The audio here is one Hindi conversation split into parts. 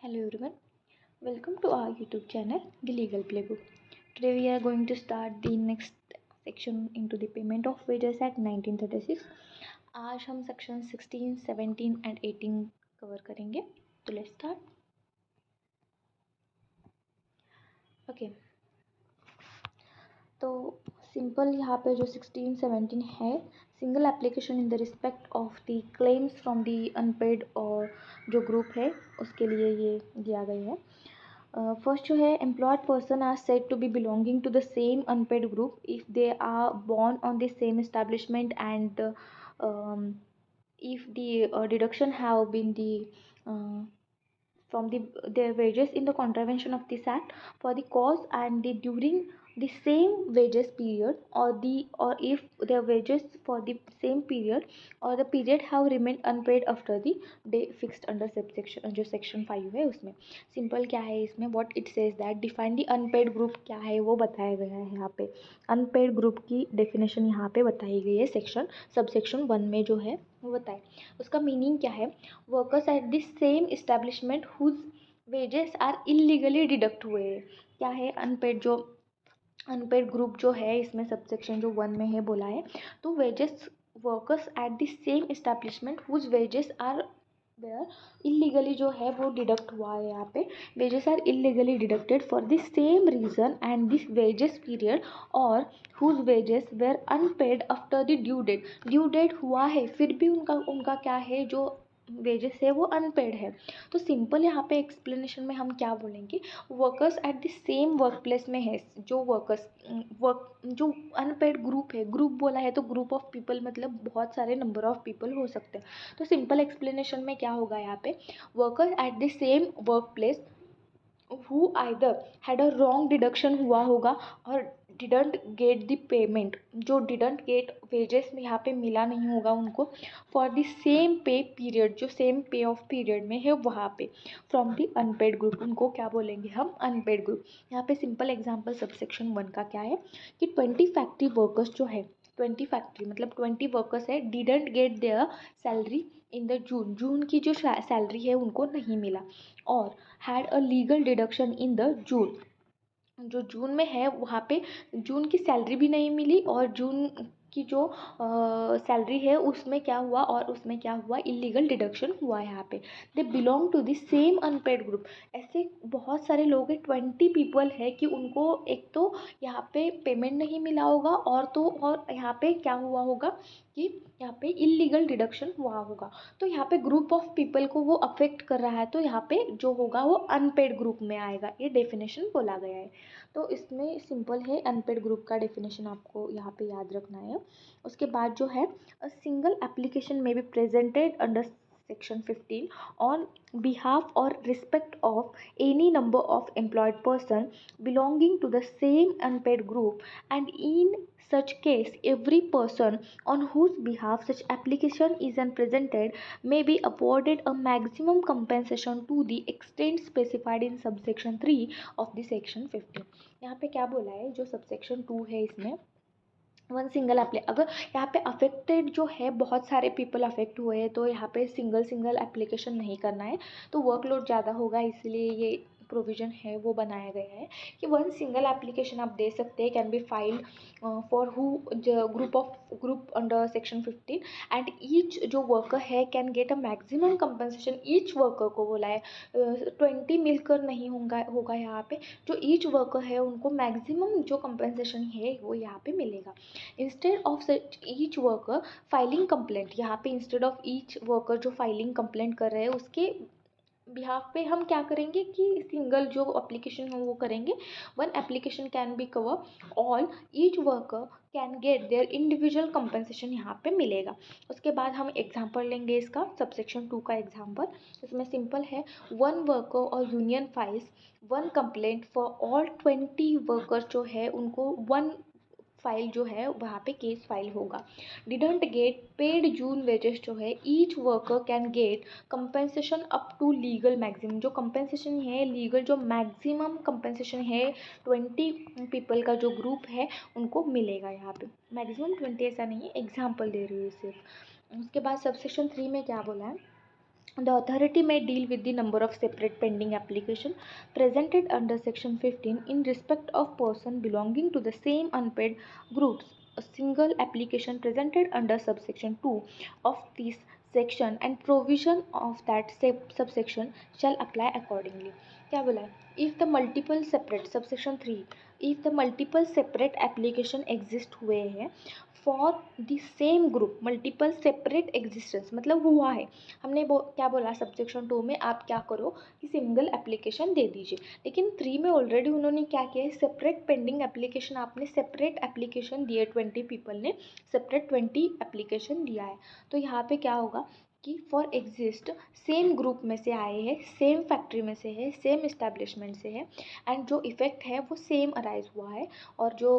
Hello everyone, welcome to our YouTube channel, The Legal Playbook. Today we are going to start the next section into the Payment of Wages Act 1936. आज हम सेक्शन 16, 17 and 18 कवर करेंगे. तो let's start. Okay. तो सिंपल यहाँ पे जो 16, 17 है, single application in the respect of the claims from the unpaid और जो ग्रुप है उसके लिए ये दिया गया है. फर्स्ट जो है, employed person are said to be belonging to the same unpaid group if they are born on the same establishment and if the deduction have been from their wages in the contravention of this act for the cause and during the same wages period or if their wages for the same period or the period have remained unpaid after the day fixed under subsection जो section 5 है उसमें. सिंपल क्या है इसमें, what it says that define the unpaid group क्या है वो बताया गया है यहाँ पे. अनपेड ग्रुप की डेफिनेशन यहाँ पे बताई गई है सबसेक्शन 1 में जो है वो बताए. उसका मीनिंग क्या है, workers at the same establishment whose wages are illegally deduct हुए. क्या है, अनपेड ग्रुप जो है इसमें सबसेक्शन जो 1 में है बोला है, तो wages workers at the same establishment whose wages are were illegally जो है वो डिडक्ट हुआ है. यहाँ पे wages are illegally deducted for the same reason and this wages period और whose wages were unpaid after the due date हुआ है फिर भी उनका क्या है, जो वेजेस है वो अनपेड है. तो सिंपल यहाँ पे एक्सप्लेनेशन में हम क्या बोलेंगे, workers at the same work place में है, जो अनपेड ग्रुप है, ग्रुप बोला है तो ग्रुप ऑफ पीपल मतलब बहुत सारे नंबर ऑफ पीपल हो सकते हैं. तो सिंपल एक्सप्लेनेशन में क्या होगा यहाँ पे, workers at the same work place who either had a wrong deduction हुआ होगा और didn't get the payment, जो didn't get wages में यहाँ पे मिला नहीं होगा उनको for the same pay period, जो same pay of period में है वहाँ पे from the unpaid group, उनको क्या बोलेंगे हम, unpaid group. यहाँ पे सिंपल एग्जांपल सबसेक्शन 1 का क्या है कि 20 फैक्ट्री वर्कर्स जो है, 20 फैक्ट्री मतलब 20 वर्कर्स है, didn't get there salary in the June की जो सैलरी है उनको नहीं मिला और had a legal deduction in the June, जो जून में है वहाँ पे जून की सैलरी भी नहीं मिली और जून की जो सैलरी है उसमें क्या हुआ, और उसमें क्या हुआ, इलीगल डिडक्शन हुआ. यहाँ पे they belong to the same unpaid group. ऐसे बहुत सारे लोग हैं, 20 पीपल है कि उनको एक तो यहाँ पे पेमेंट नहीं मिला होगा और यहाँ पे क्या हुआ होगा कि यहाँ पे इलीगल डिडक्शन हुआ होगा. तो यहाँ पे ग्रुप ऑफ पीपल को वो अफेक्ट कर रहा है, तो यहाँ पे जो होगा वो अनपेड ग्रुप में आएगा. ये डेफिनेशन बोला गया है. तो इसमें सिंपल है, अनपेड ग्रुप का डेफिनेशन आपको यहाँ पे याद रखना है. उसके बाद जो है, अ सिंगल एप्लीकेशन में be presented under section 15 on behalf or respect of any number of employed person belonging to the same unpaid group, and in such case every person on whose behalf such application is presented may be awarded a maximum compensation to the extent specified in subsection 3 of the section 15. यहाँ पे क्या बोला है, जो subsection 2 है इसमें वन सिंगल अगर यहाँ पे अफेक्टेड जो है बहुत सारे पीपल अफेक्ट हुए हैं तो यहाँ पे सिंगल एप्लीकेशन नहीं करना है, तो वर्कलोड ज़्यादा होगा, इसलिए ये प्रोविज़न है वो बनाया गया है कि वन सिंगल एप्लीकेशन आप दे सकते हैं, can be filed for who group under section 15 and each जो वर्कर है can get a maximum compensation. Each worker को बोला है, 20 मिलकर नहीं होगा यहाँ पे, जो ईच वर्कर है उनको मैक्सिमम जो कंपनसेशन है वो यहाँ पे मिलेगा. Instead of such each worker filing complaint, यहाँ पे इंस्टेड ऑफ ईच वर्कर जो फाइलिंग कंप्लेंट कर रहे हैं उसके बिहाफ पे हम क्या करेंगे कि सिंगल जो एप्लीकेशन हम वो करेंगे. One application can be cover all, each worker can gate their individual compensation यहाँ पे मिलेगा. उसके बाद हम एग्जांपल लेंगे इसका, सबसेक्शन 2 का एग्जांपल. इसमें सिंपल है, वन वर्कर और union files one complaint for all 20 workers जो है उनको वन फाइल जो है वहाँ पे केस फाइल होगा. Didn't get paid June wages जो है, each worker can get compensation up to legal maximum, जो कंपनसेशन है लीगल जो मैक्सिमम कंपनसेशन है 20 पीपल का जो ग्रुप है उनको मिलेगा. यहाँ पे मैक्सिमम 20 ऐसा नहीं है, एग्जाम्पल दे रही हूँ सिर्फ. उसके बाद सबसेक्शन 3 में क्या बोला है, The authority may deal with the number of separate pending application presented under section 15 in respect of person belonging to the same unpaid groups. A single application presented under subsection 2 of this section and provision of that subsection shall apply accordingly. क्या बोला है? If the multiple separate subsection 3, if the multiple separate application exist हुए हैं for the same group, multiple separate existence मतलब हुआ है, हमने क्या बोला सबसेक्शन 2 में आप क्या करो कि सिंगल एप्लीकेशन दे दीजिए, लेकिन 3 में ऑलरेडी उन्होंने क्या किया है, सेपरेट पेंडिंग एप्लीकेशन, आपने सेपरेट एप्लीकेशन दिए, 20 पीपल ने सेपरेट 20 एप्लीकेशन दिया है, तो यहाँ पे क्या होगा कि फॉर एग्जिस्ट सेम ग्रुप में से आए हैं, सेम फैक्ट्री में से है, सेम इस्टेब्लिशमेंट से है, एंड जो इफेक्ट है वो सेम अराइज हुआ है और जो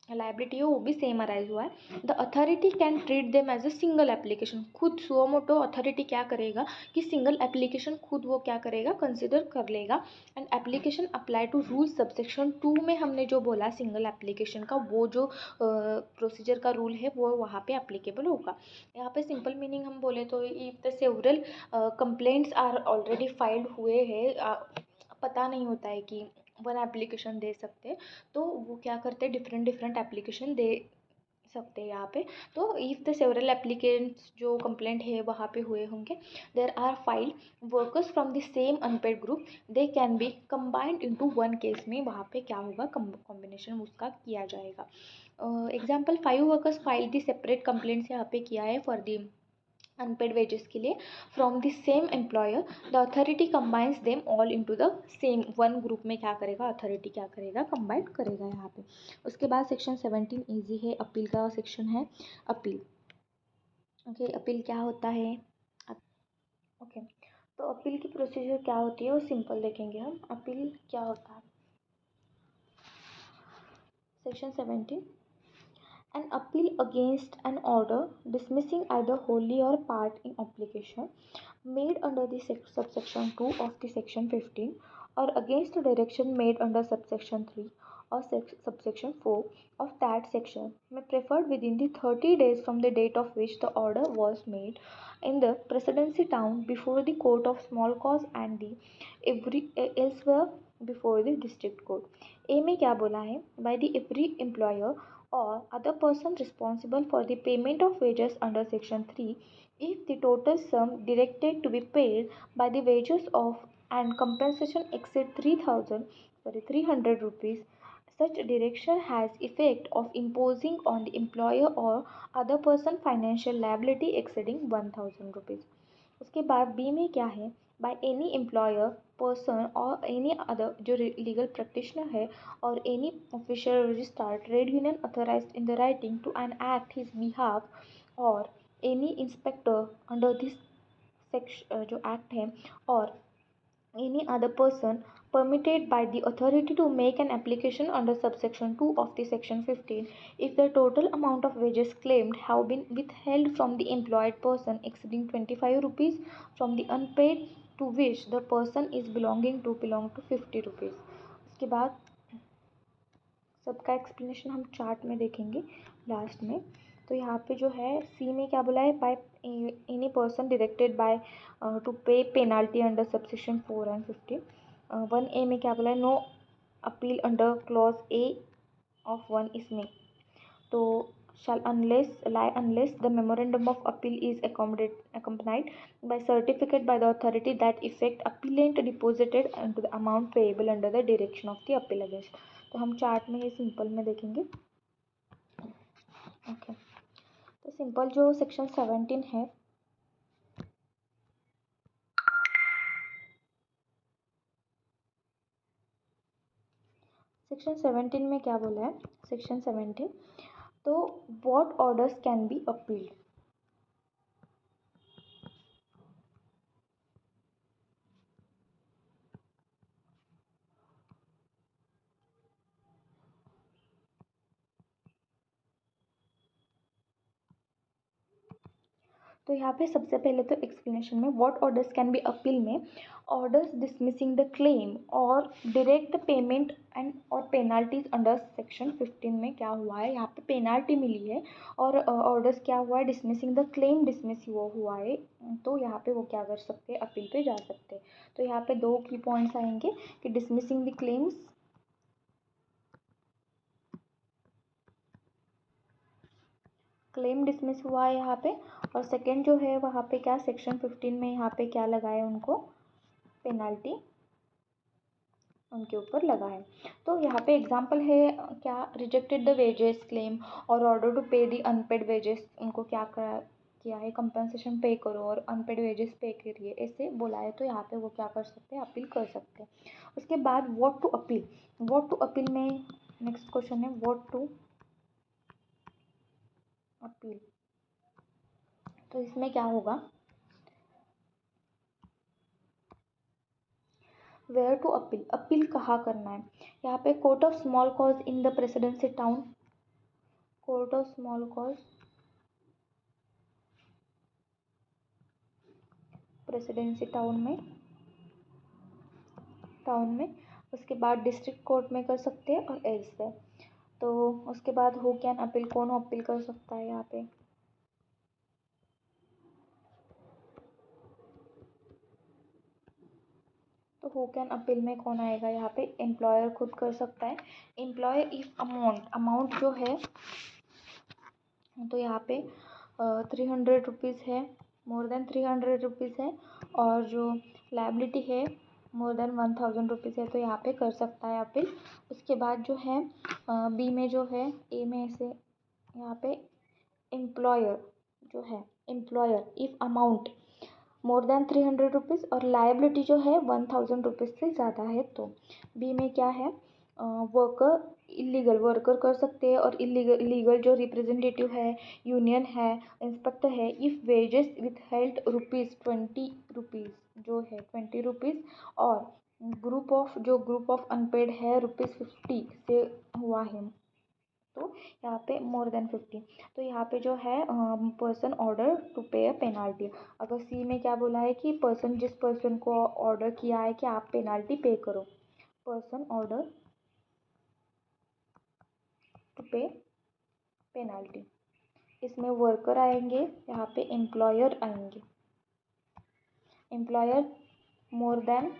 लाइबिलिटी है वो भी सेम अराइज हुआ है। The authority can treat them as a single application, खुद सुओ मोटो अथॉरिटी क्या करेगा कि सिंगल एप्लीकेशन खुद वो क्या करेगा कंसिडर कर लेगा, and application apply to rule subsection 2 में हमने जो बोला सिंगल एप्लीकेशन का वो जो प्रोसीजर का रूल है वो वहाँ पे एप्लीकेबल होगा। यहाँ पे सिंपल मीनिंग हम बोले तो if the several complaints are already filed हुए हैं, पता नहीं होता है कि वन एप्लीकेशन दे सकते हैं, तो वो क्या करते हैं डिफरेंट डिफरेंट एप्लीकेशन दे सकते हैं यहाँ पे। तो इफ़ द सेवरल एप्लीकेंट्स जो कंप्लेंट है वहाँ पे हुए होंगे, there are file workers from the same unpaid group, they can be combined into one case में वहाँ पे क्या होगा कॉम्बिनेशन उसका किया जाएगा। Example 5 workers file the separate complaints यहाँ पे किया है फॉर द अनपेड वेजेस के लिए from the same employer, the authority combines them all into the same one group में क्या करेगा अथॉरिटी क्या करेगा कंबाइन करेगा यहाँ पे। उसके बाद सेक्शन 17 इजी है, अपील का सेक्शन है। अपील ओके, अपील क्या होता है ओके, तो अपील की प्रोसीजर क्या होती है वो सिंपल देखेंगे हम। अपील क्या होता है, section 17, an appeal against an order dismissing either wholly or part in application made under the subsection 2 of the section 15 or against the direction made under subsection 3 or subsection 4 of that section may preferred within the 30 days from the date of which the order was made in the precedency town before the court of small cause and the elsewhere before the district court। ए में क्या बोला है, by the every employer or other person responsible for the payment of wages under section 3 if the total sum directed to be paid by the wages of and compensation exceed 300 rupees, such direction has effect of imposing on the employer or other person financial liability exceeding 1000 rupees। उसके बाद बी में क्या है, बाय एनी एम्प्लॉयर पर्सन और एनी अदर जो लीगल प्रैक्टिशनर है और any official registrar trade union authorised in the writing to an act his behalf और any inspector under this section जो एक्ट है और any other person permitted by the authority to make an application under subsection 2 of the section 15 if the total amount of wages claimed have been withheld from the employed person exceeding 25 rupees from the unpaid to which the person is belong to 50 rupees। उसके बाद सबका एक्सप्लेनेशन हम चार्ट में देखेंगे लास्ट में। तो यहाँ पे जो है सी में क्या बोला है, by any person directed by to pay penalty under subsection 4 and 15। 1A में क्या बोला है, no appeal under clause A of 1 इसमें तो shall unless the memorandum of appeal is accompanied by certificate by the authority that effect appellant deposited into the amount payable under the direction of the appeal against। तो हम चार्ट में ये सिंपल में देखेंगे। ओके, तो सिंपल जो सेक्शन 17 है, सेक्शन 17 में क्या बोला है, सेक्शन 17 तो what orders can be appealed. तो यहाँ पे सबसे पहले तो एक्सप्लेनेशन में what orders can be appeal में ऑर्डर्स डिसमिसिंग द क्लेम और डायरेक्ट पेमेंट एंड और पेनाल्टीज अंडर सेक्शन 15 में क्या हुआ है, यहाँ पे पेनाल्टी मिली है और ऑर्डर्स क्या हुआ है, डिसमिसिंग द क्लेम डिसमिस हुआ है, तो यहाँ पे वो क्या कर सकते हैं, अपील पे जा सकते हैं। तो यहाँ पे दो की पॉइंट्स आएंगे कि dismissing the claims, claim dismiss हुआ है यहाँ पे, और सेकंड जो है वहाँ पे क्या सेक्शन 15 में यहाँ पे क्या लगा है, उनको पेनाल्टी उनके ऊपर लगा है। तो यहाँ पे एग्जांपल है क्या, रिजेक्टेड द वेजेस क्लेम और ऑर्डर टू पे द अनपेड वेजेस, उनको क्या किया है, कंपनसेशन पे करो और अनपेड वेजेस पे करिए, ऐसे बोला है। तो यहाँ पे वो क्या कर सकते हैं, अपील कर सकते हैं। उसके बाद what to appeal, what to appeal में नेक्स्ट क्वेश्चन है व्हाट टू अपील। तो इसमें क्या होगा, वेयर टू अपील, अपील कहाँ करना है। यहाँ पे court of small cause in the presidency town, court of small cause presidency town में, उसके बाद डिस्ट्रिक्ट कोर्ट में कर सकते हैं और एल्सवेयर। तो उसके बाद हु कैन अपील, कौन अपील कर सकता है यहाँ पे, तो हु कैन अपील में कौन आएगा यहाँ पे, एम्प्लॉयर खुद कर सकता है। एम्प्लॉयर इफ अमाउंट जो है, तो यहाँ पे 300 रुपीज़ है, मोर देन 300 रुपीज़ है, और जो लाइबिलिटी है मोर देन 1000 रुपीज़ है, तो यहाँ पे कर सकता है अपील। उसके बाद जो है बी में जो है, ए में से यहाँ पे एम्प्लॉयर जो है, employer if amount more than 300 rupees और लाइबिलिटी जो है 1000 रुपीज़ से ज़्यादा है, तो बी में क्या है, वर्कर इलीगल वर्कर कर सकते हैं, और इलीगल लीगल जो रिप्रेजेंटेटिव है, यूनियन है, इंस्पेक्टर है, इफ़ वेजेस विथ हेल्ड ₹20 जो है 20 रुपीज़, और ग्रुप ऑफ अनपेड है ₹50 से हुआ है, तो यहाँ पे मोर देन 50, तो यहाँ पे जो है पर्सन ऑर्डर टू पे अ पेनाल्टी। अगर सी में क्या बोला है कि जिस पर्सन को ऑर्डर किया है कि आप पेनाल्टी पे करो, person order to pay penalty, इसमें वर्कर आएंगे, यहाँ पे एम्प्लॉयर आएंगे, employer more than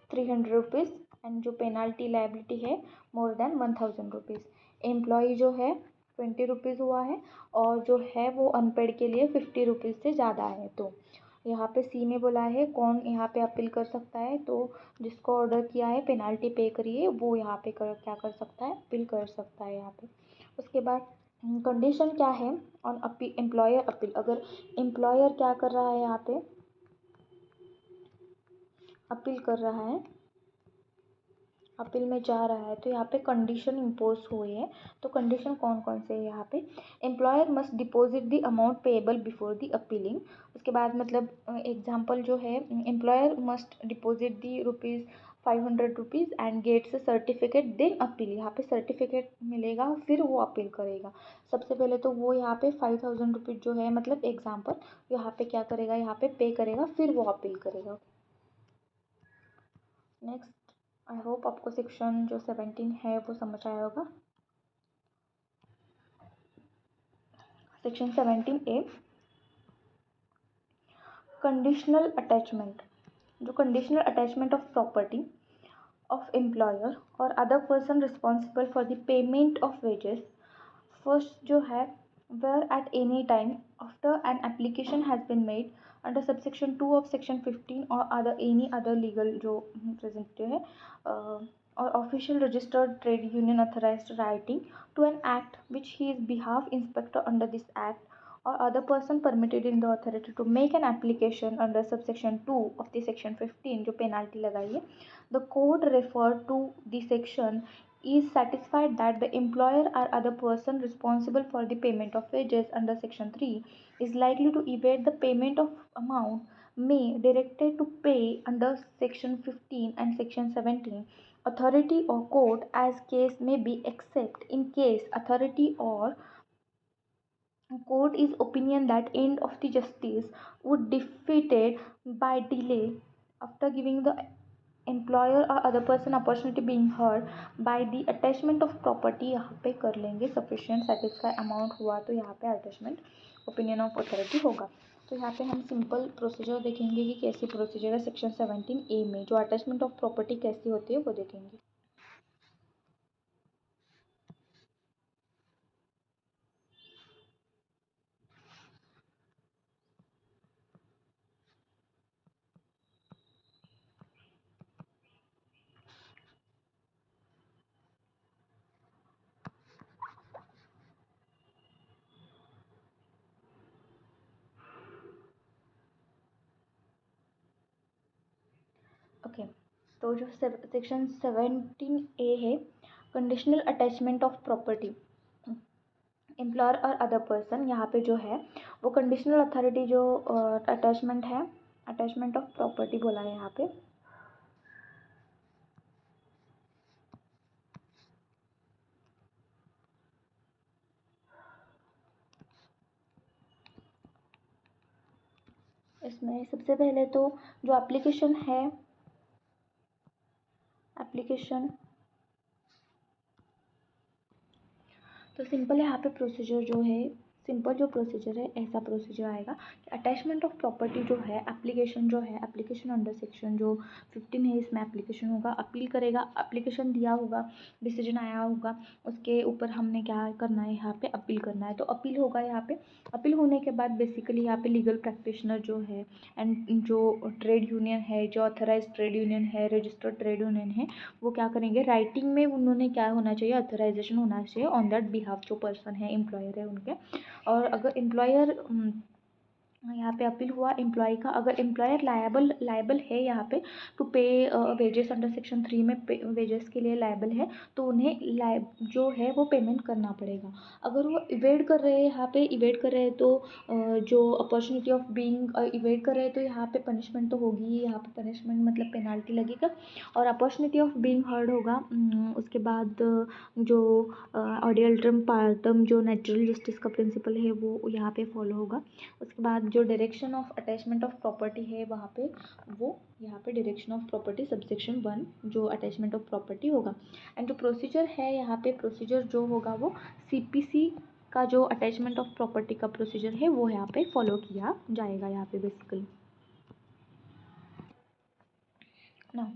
300 rupees and जो पेनाल्टी लाइबिलिटी है मोर देन 1000 रुपीज़। एम्प्लॉय जो है 20 रुपीज़ हुआ है, और जो है वो अनपेड के लिए 50 रुपीज़ से ज़्यादा है, तो यहाँ पे सी में बोला है कौन यहाँ पे अपील कर सकता है, तो जिसको ऑर्डर किया है पेनाल्टी पे करिए वो यहाँ पे क्या कर सकता है, अपील कर सकता है यहाँ पे। उसके बाद कंडीशन क्या है ऑन अपील, एम्प्लॉयर अपील, अगर एम्प्लॉयर क्या कर रहा है यहाँ पे, अपील कर रहा है, अपील में जा रहा है, तो यहाँ पे कंडीशन इम्पोज हुए हैं। तो कंडीशन कौन कौन से है यहाँ पे, employer must deposit the amount payable before the appealing. उसके बाद मतलब एग्जांपल जो है, employer must deposit the ₹500 and gets certificate then appeal, यहाँ पे सर्टिफिकेट मिलेगा फिर वो अपील करेगा। सबसे पहले तो वो यहाँ पे 5000 रुपीज़ जो है, मतलब एग्जाम्पल यहाँ पे क्या करेगा, यहाँ पे पे करेगा फिर वो अपील करेगा। नेक्स्ट, आई होप आपको सेक्शन जो 17 है वो समझ आया होगा। सेक्शन 17A, कंडीशनल अटैचमेंट, जो conditional attachment of property of employer or other person responsible for the payment of wages। First जो है, where at any time after an application has been made under subsection 2 of section 15 or other any other legal जो representative है or official registered trade union authorized writing to an act which he is behalf inspector under this act or other person permitted in the authority to make an application under subsection 2 of the section 15 जो penalty लगाई है, the court referred to the section is satisfied that the employer or other person responsible for the payment of wages under section 3 is likely to evade the payment of amount may directed to pay under section 15 and section 17, authority or court as case may be, except in case authority or Court is opinion that end of the justice would defeated by delay after giving the employer or other person opportunity being heard by the attachment of property यहाँ पे कर लेंगे sufficient satisfy amount हुआ तो यहाँ पे attachment opinion of authority होगा। तो यहाँ पे हम सिंपल प्रोसीजर देखेंगे कि कैसी प्रोसीजर है सेक्शन 17A में, जो अटैचमेंट ऑफ प्रॉपर्टी कैसी होती है वो देखेंगे। ओके तो जो सेक्शन 17A है, conditional attachment of property employer और अदर पर्सन, यहाँ पे जो है वो कंडीशनल अथॉरिटी जो अटैचमेंट है, अटैचमेंट ऑफ प्रॉपर्टी बोला है यहाँ पे। इसमें सबसे पहले तो जो एप्लीकेशन है, एप्लीकेशन तो सिंपल यहाँ पे प्रोसीजर जो है, सिंपल जो प्रोसीजर है ऐसा प्रोसीजर आएगा कि अटैचमेंट ऑफ प्रॉपर्टी जो है, एप्लीकेशन जो है, एप्लीकेशन अंडर सेक्शन जो 15 है इसमें एप्लीकेशन होगा, अपील करेगा, एप्लीकेशन दिया होगा, डिसीजन आया होगा, उसके ऊपर हमने क्या करना है यहाँ पे अपील करना है, तो अपील होगा यहाँ पे। अपील होने के बाद बेसिकली यहाँ पे लीगल प्रैक्टिशनर जो है एंड जो ट्रेड यूनियन है, जो ऑथराइज ट्रेड यूनियन है, रजिस्टर्ड ट्रेड यूनियन है, वो क्या करेंगे, राइटिंग में उन्होंने क्या होना चाहिए, अथराइजेशन होना चाहिए ऑन दैट बिहाफ, जो पर्सन है एम्प्लॉयर है उनके। और अगर एम्प्लॉयर यहाँ पे अपील हुआ एम्प्लॉय का, अगर एम्प्लॉयर लायबल है यहाँ पे टू पे वेजेस अंडर सेक्शन 3 में वेजेस के लिए लायबल है, तो उन्हें जो है वो पेमेंट करना पड़ेगा। अगर वो इवेड कर रहे हैं, यहाँ पे इवेड कर रहे हैं तो जो अपॉर्चुनिटी ऑफ बीइंग इवेड कर रहे हैं तो यहाँ पे पनिशमेंट तो होगी ही, यहाँ पे पनिशमेंट मतलब पेनाल्टी लगेगा और अपॉर्चुनिटी ऑफ बीइंग हर्ड होगा। उसके बाद जो ऑडियल्ट्रम पार्टम जो नेचुरल जस्टिस का प्रिंसिपल है वो यहाँ पे फॉलो होगा। उसके बाद जो direction of attachment of property है वहाँ पे वो यहाँ पे डायरेक्शन ऑफ प्रॉपर्टी सबसेक्शन 1 जो अटैचमेंट ऑफ प्रॉपर्टी होगा। एंड जो प्रोसीजर है यहाँ पे, प्रोसीजर जो होगा वो CPC का जो अटैचमेंट ऑफ प्रॉपर्टी का प्रोसीजर है वो यहाँ पे फॉलो किया जाएगा यहाँ पे बेसिकली ना।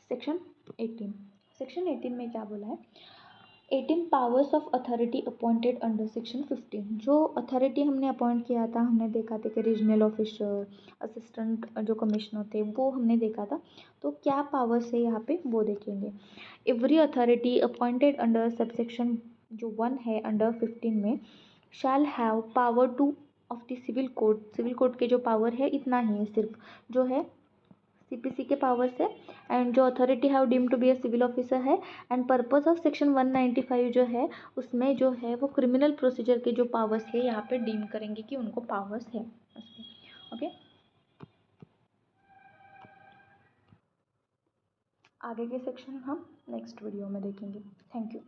सेक्शन 18, सेक्शन 18 में क्या बोला है, 18 powers of authority appointed under section 15। जो अथॉरिटी हमने अपॉइंट किया था, हमने देखा था कि रीजनल ऑफिसर, असिस्टेंट जो कमिश्नर थे वो हमने देखा था, तो क्या पावर्स है यहाँ पे वो देखेंगे। Every authority appointed under subsection जो 1 है अंडर 15 में shall have power to of the civil code, civil code के जो पावर है इतना ही है सिर्फ, जो है CPC के पावर्स है। एंड जो authority have deem to be a civil officer है। एंड पर्पस ऑफ सेक्शन 195 जो है उसमें जो है वो क्रिमिनल प्रोसीजर के जो पावर्स है यहाँ पे डीम करेंगे कि उनको पावर्स है उसके। ओके, आगे के सेक्शन हम नेक्स्ट वीडियो में देखेंगे। Thank you.